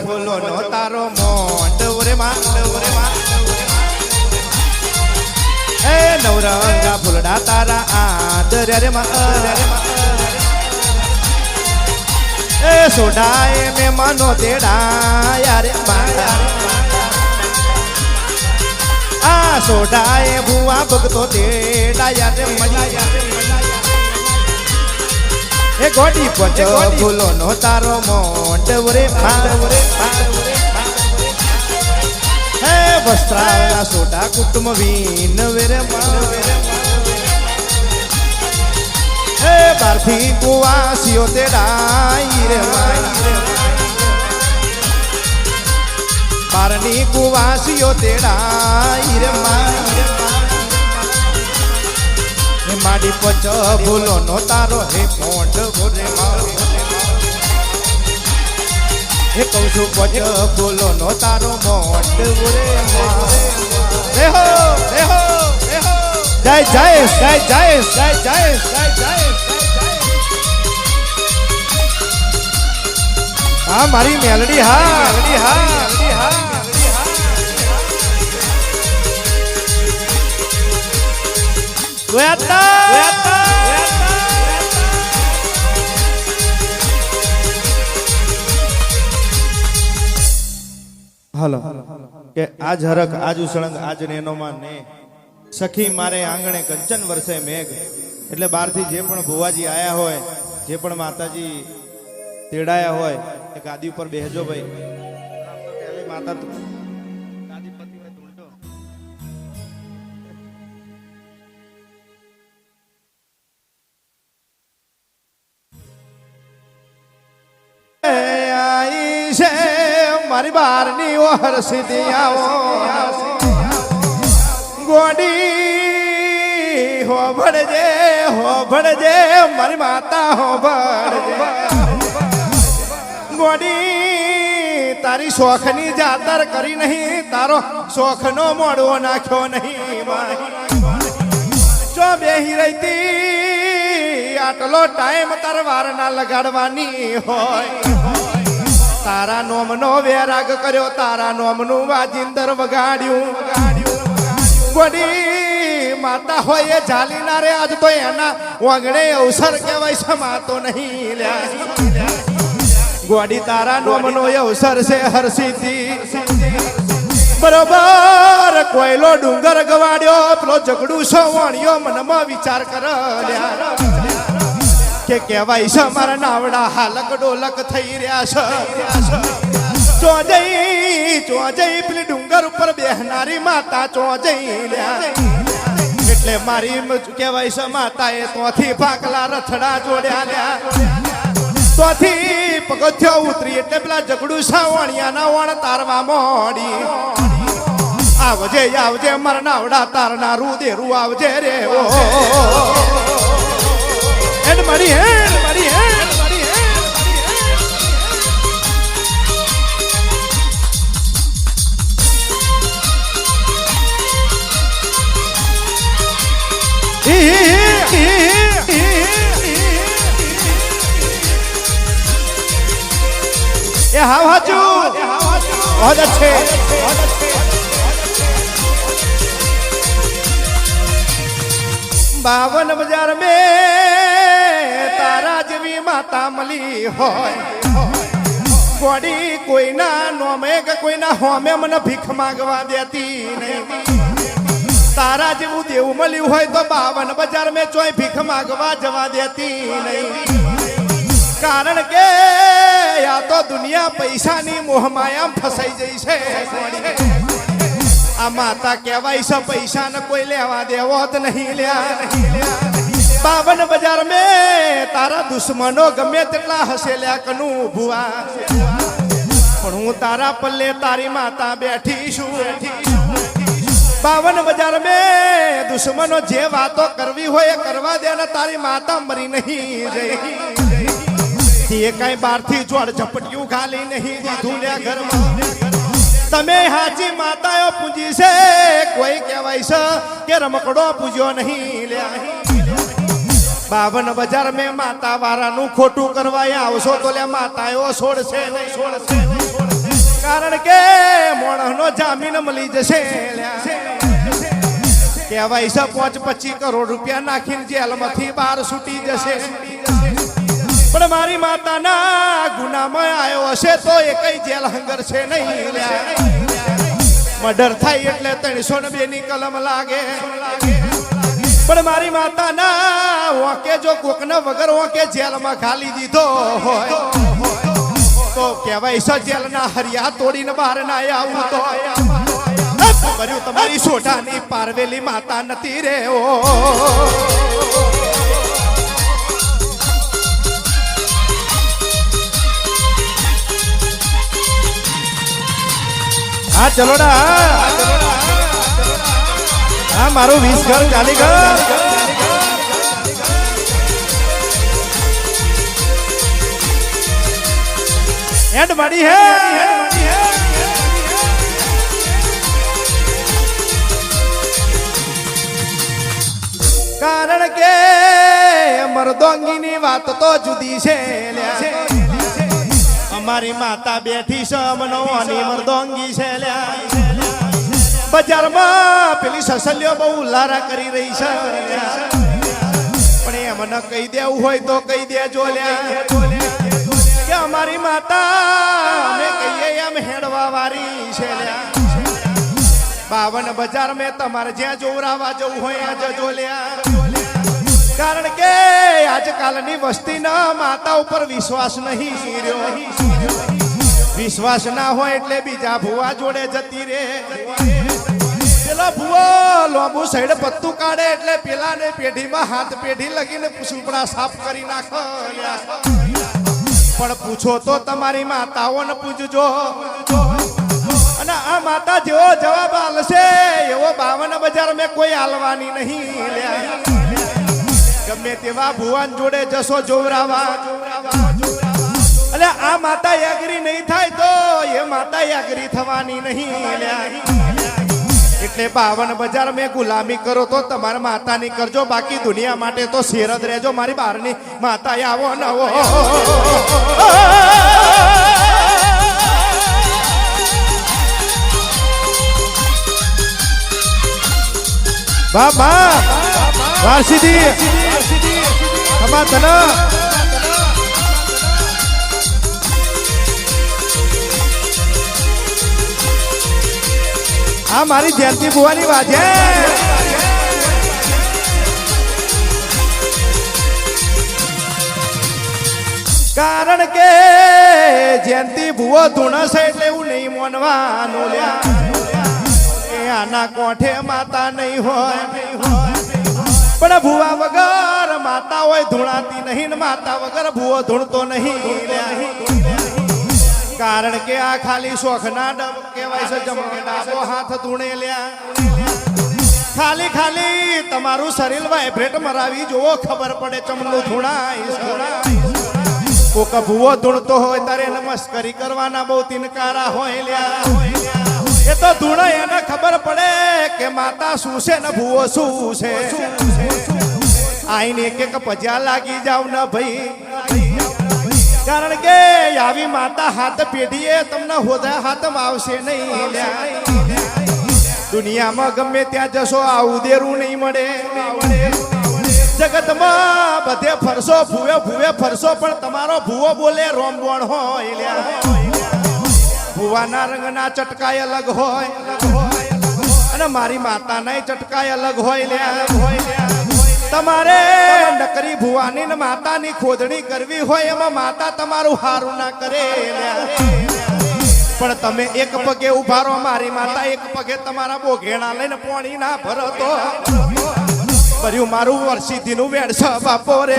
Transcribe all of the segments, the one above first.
ફૂલો નો તારો મોંડ રે એ નવરંગા ફૂલડા તારા આદર રે એ સોડાએ મે મનો તેડાયા રે આ સોડાએ ભુવા ભગતો તેડાયા રે એ ગોડી પચ ફૂલો નો તારો મોંડ રે હે વસ્ત્રાળા સોડા કુટુંબ વીન વેરે હે બારથી કુવાસીઓ તેડાઈ રે બારની કુવાસીઓ તેડાઈ રે માડી પચ ફૂલો નો તારો હે મોંડ રે હે કહું છું પચ ફૂલો નો તારો મોંડ રે રેહો રેહો રેહો જય જય જય જય જય જય જય જય હા મારી મેલડી હા મેલડી હા મેલડી હા હાલો કે આજ હરક આજ ઉસળંગ આજ નેનોમાં ને સખી મારે આંગણે કંચન વર્ષે મેઘ એટલે બહારથી જે પણ ભુવાજી આયા હોય જે પણ માતાજી તેડાયા હોય એ ગાદી ઉપર બેહજો ભાઈ માતા ગાદીપતિ હોય ઉલટો આઈ છે મારી બારની ઓહર સીધી આવો ગોડી હો ભળજે મારી માતા હો ભળજે ગોડી તારી શોખની જાતર કરી નહીં તારો શોખનો મોડવો નાખ્યો નહીં જો બેહી રહીતી આટલો ટાઈમ તાર વાર ના લગાડવાની હોય તારા નોમનો વેરાગ કર્યો તારા નોમનું વાજિંદર વગાડ્યું ગોડી માતા હોય એ જાલીના રે આજ તો એના વાંગણે અવસર કહેવાય સમાતો નહીં લ્યા ગોડી તારા નોમનો અવસર છે હરસીથી બરોબર કોયલો ડુંગર ગવાડ્યો પેલો ઝઘડું સવાણ્યો મનમાં વિચાર કર લ્યા કે કહેવાય છે મારા નાવડા હાલક ડોલક થઈ રહ્યા છે ચોજઈ પેલી ડુંગર ઉપર બેહનારી માતા ચોજઈ લ્યા એટલે મારી કહેવાય છે માતા એ તોથી ભાગલા રથડા જોડ્યા લ્યા તોથી પગથિયો ઉતરી એટલે પેલા ઝઘડું સાવણિયાના વણ તારવા મોડી આવજે આવજે મારા નાવડા તારના રૂદેરું આવજે રે ઓ હેડ મારી હેડ મારી હેડ મારી ये हाँ हाजू बहुत अच्छे 52,000 में तारा जवी माता मली होय गोड़ी कोई ना नोमे के कोई ना होमे मन भीख मांगवा देती नहीं तारा जेवू देव मली होय तो 52,000 में चोय भीख मांगवा जवा देती नहीं कारण के या तो दुनिया पैसा नी मोह माया फसाई जई छे आ माता कहवाई से पैसा न कोई लेवा देवो त नहीं लिया 52,000 में तारा दुश्मनो गमे तेटला हसेल्या कनु भुआ पण हूँ तारा पल्ले तारी माता बैठी छू 52,000 में दुश्मनो जे बातो करवी होय करवा दे न तारी माता मरी नहीं जई ये कई बार थी जोड़ झपटियों खाली नहीं धूल्या घर में तमे हाची माताओ पूजी से कोई कहवाई से के रमकड़ो पूजो नहीं लिया 52 બજાર મેં માતા વાળાનું ખોટું કરવા આવશો તો લે માતાઓ છોડશે નહીં, છોડશે નહીં. કારણ કે મોણસનો જામીન મળી જશે. કહેવાય છે 5-25 કરોડ રૂપિયા નાખીને જેલમાંથી બહાર છૂટી જશે. પણ મારી માતાના ગુનામાં આવ્યો હશે તો એ કઈ જેલ હંગર છે નહીં. મર્ડર થાય એટલે 302 ની કલમ લાગે. પણ મારી માતાના ઓકે જો કોકના વગર ઓકે જેલમાં ખાલી દીધો હોય તો કહેવાય છે જેલના હરિયા તોડીને બહાર ના આવું તો કર્યું તમારી સોઢાની પારવેલી માતા નથી રે. હા ચલોડા, હા મારું 20 ઘર ચાલી ઘર. એન્ડ માડી હે કારણ કે મરદોંગીની વાત તો જુદી છે. અમારી માતા બેઠી છે મનોની મરદોંગી છે. બજારમાં પેલી સસલીઓ બહુ લારા કરી રહી છે. પણ એમને કહી દેવું હોય તો કહી દેજો કે અમારી માતા અમે કહીએ એમ હેડવા વાળી છે. 52 બજાર મેં તમારે જ્યાં જોવરાવા જવું હોય ત્યાં જજો લ્યા. કારણ કે આજકાલની વસ્તીના માતા ઉપર વિશ્વાસ નહીં રહ્યો. વિશ્વાસ ના હોય એટલે બીજા ભુવા જોડે જતી રે. પેલો ભુવો લોબુ સાઈડ પત્તું કાઢે એટલે પેલાને પેઢીમાં હાથ પેઢી લગીને સુપડા સાફ કરી નાખો. પણ પૂછો તો તમારી માતાઓને પૂછજો. અને આ માતા જેવો જવાબ આલશે એવો 52 બજાર મેં કોઈ આલવાની નહીં. ગમે તેવા ભુવાન જોડે જશો જોવરાવા એટલે આ માતા એગ્રી નહીં થાય તો એ માતા એગ્રી થવાની નહીં. એટલે 52 બજાર મેં ગુલામી કરો તો તમારા માતાની કરજો. બાકી દુનિયા માટે તો શેર જ રહેજો. મારી બહારની માતા આવો નવો બાબા વારસીદી અમા તના આ મારી જયંતી બુવાની વાત છે. કારણ કે જયંતી ભુવો ધૂણસે એટલે એવું નહીં મોનવાનું લ્યા. આના કોઠે માતા નહીં હોય. પણ ભુવા વગર માતા હોય ધૂણાતી નહીં. માતા વગર ભુવો ધૂણતો નહીં. કારણ કે આ ખાલી શોખના ડબ કહેવાય છે. ડાબો હાથ ધૂણે લ્યા. ખાલી તમારું શરીર વાઇબ્રેટ મરાવી જોવો ખબર પડે ચમનું ધૂણાય. કોક ભુવો ધૂણતો હોય તારે નમસ્કારી કરવાના બહુ તિનકારા હોય લ્યા. એ તો ધૂણે એને ખબર પડે કે માતા શું છે ને ભુવો શું છે. આઈને એક પજ્યા લાગી જાવ ને ભાઈ. કારણ કે આવી માતા હાથ પેઢીએ તમને હોદા હાથમાં આવશે નહીં. દુનિયામાં ગમે ત્યાં જશો આવું દેરું નહીં મળે. જગતમાં બધે ફરશો ભૂવે ફરશો પણ તમારો ભૂવો બોલે રોમબોણ હોય. ભુવાના રંગના ચટકાય અલગ હોય અને મારી માતાના ચટકાય અલગ હોય. તમારે નકરી ભુવાની ને માતાની ખોદણી કરવી હોય એમાં માતા તમારું હારું ના કરે. પણ તમે એક પગે ઉભા રહો. મારી માતા એક પગે તમારા બોઘેણા લઈને પાણી ના ભરો તો ભર્યું મારું વર્ષીધીનું વેણ છે બાપો રે.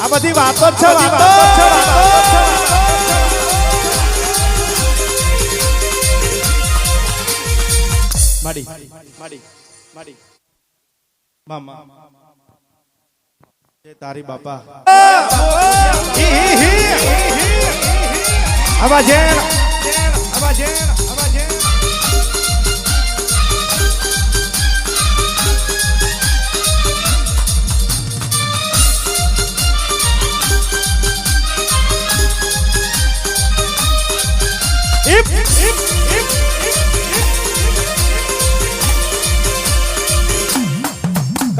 આ બધી વાતો છે. માડી મામા એ તારી બાપા અવાજેણ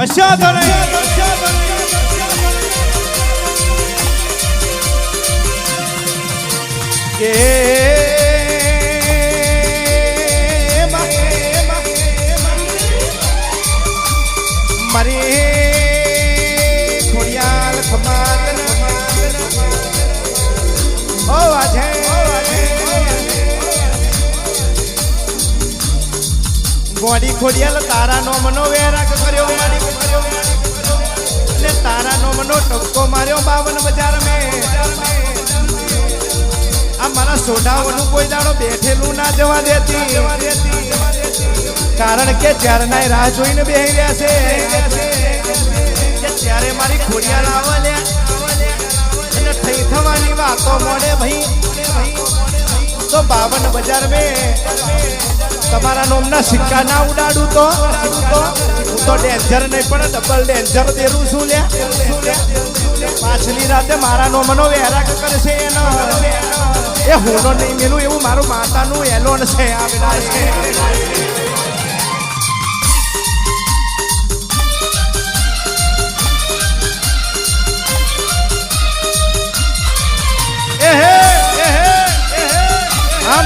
કશાતો નહીં કે મારી ખોડિયાલ ખમાત ઓ આજે ગોડી ખોડિયાલ તારા નો મનો વેરાગ કર્યો ને તારા નો મનો ટપકો માર્યો 52 બજાર મેં આ મારા સોઢાઓનું કોઈ દાડો બેઠેલું ના જવા દેતી કારણ કે ત્યારના રાહ જોઈને બેહી રહ્યા છે કે ત્યારે મારી ખોડિયાલ આવે અને થઈ થવાની વાતો મોડે ભાઈ તો 52 બજાર મેં તમારા નોમના સિક્કા ના ઉડાડું તો ડેન્જર નહીં પણ ડબલ ડેન્જર દેરું છું લે પાછલી રાતે મારા નોમનો વેરાગ કરશે એ હોનો નહીં મેલું એવું મારું માતાનું એલોન છે આ બેટા છે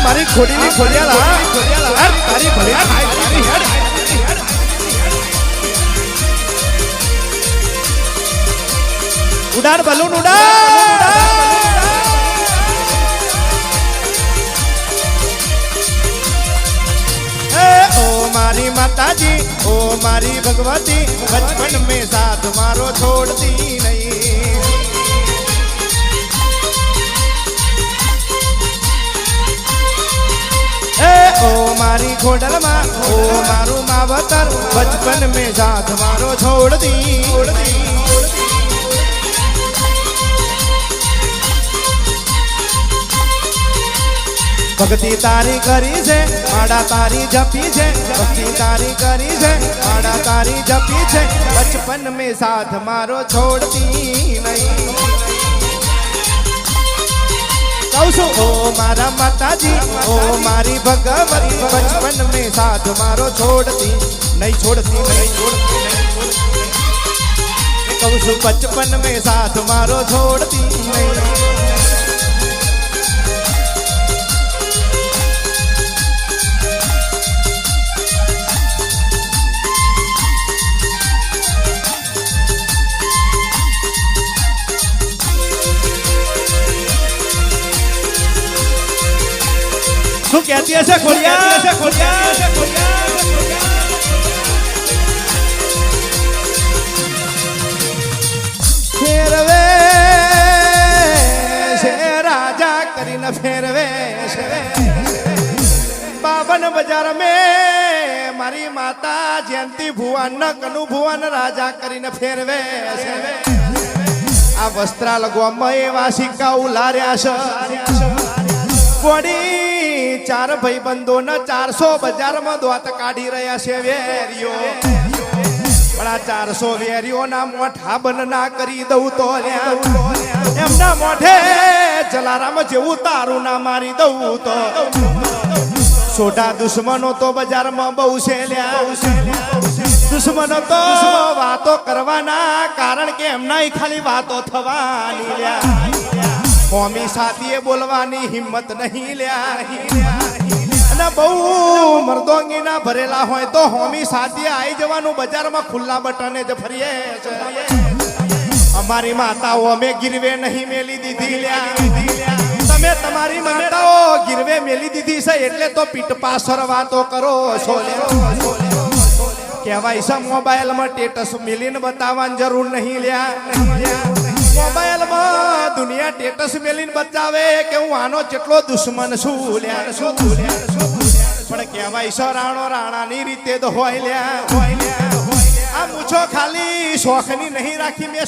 મારી ખોડીની ખોડિયાલ તારી ભરી તારી હેડ ઉડાડ બલૂન ઉડાડ ओ मारी माताजी ओ मारी भगवती बचपन में साथ मारो छोड़ती नहीं ओ मारी खोडल माँ ओ मारू मावतर बचपन में साथ मारो छोड़ती भक्ति तारी करी છે માડા તારી જપી છે ભક્તિ તારી કરી છે માડા તારી જપી છે બચપન में साथ मारो छोड़ती नहीं कहूँ છું ओ मारा माताजी ओ मारी भगवती बचपन में साथ मारो छोड़ती नहीं कहूँ છું बचपन में साथ मारो छोड़ती नहीं શું કહેતી હશે ખોડિયા ફેરવે છે રાજા કરીને ફેરવે છે 52 બજાર મેં મારી માતા જયંતી ભુવન કનુ ભુવન રાજા કરીને ફેરવે છે આ વસ્ત્રાલ ગામમાં એવા સિક્કા ઉલાર્યા છે ગોડી 4 ભાઈબંધો ને 400 બજારમાં દોત કાઢી રહ્યા છે વેરીઓ પણ આ 400 વેરીઓ ના મોઠા બન ના કરી દઉં તો એમના મોઢે જલારામ જેવું તારું ના મારી દઉં તો છોટા દુશ્મનો તો બજારમાં બહુ છે દુશ્મનો તો વાતો કરવાના કારણ કે એમના ખાલી વાતો થવાની હોમી સાથીએ બોલવાની હિંમત નહીં લ્યા અને બહુ મર્દોંગી ના ભરેલા હોય તો હોમી સાથીએ આવી જવાનું બજારમાં ખુલ્લા બટને જ ફરીએ છે અમારી માતાઓ અમે ગીરવે નહીં મેલી દીધી લ્યા તમે તમારી માતાઓ ગીરવે મેલી દીધી છે એટલે તો પીઠ પાછળ વાતો કરો છો કહેવાય છે મોબાઈલમાં સ્ટેટસ મેલીને બતાવવાની જરૂર નહીં લ્યા મોબાઈલમાં દુનિયા સ્ટેટસ મેલીને બતાવે કે હું આનો કેટલો દુશ્મન છું પણ કહેવાય છે રાણો રાણાની રીતે તો હોય લ્યા આ મૂછો ખાલી શોખની નહીં રાખી મેં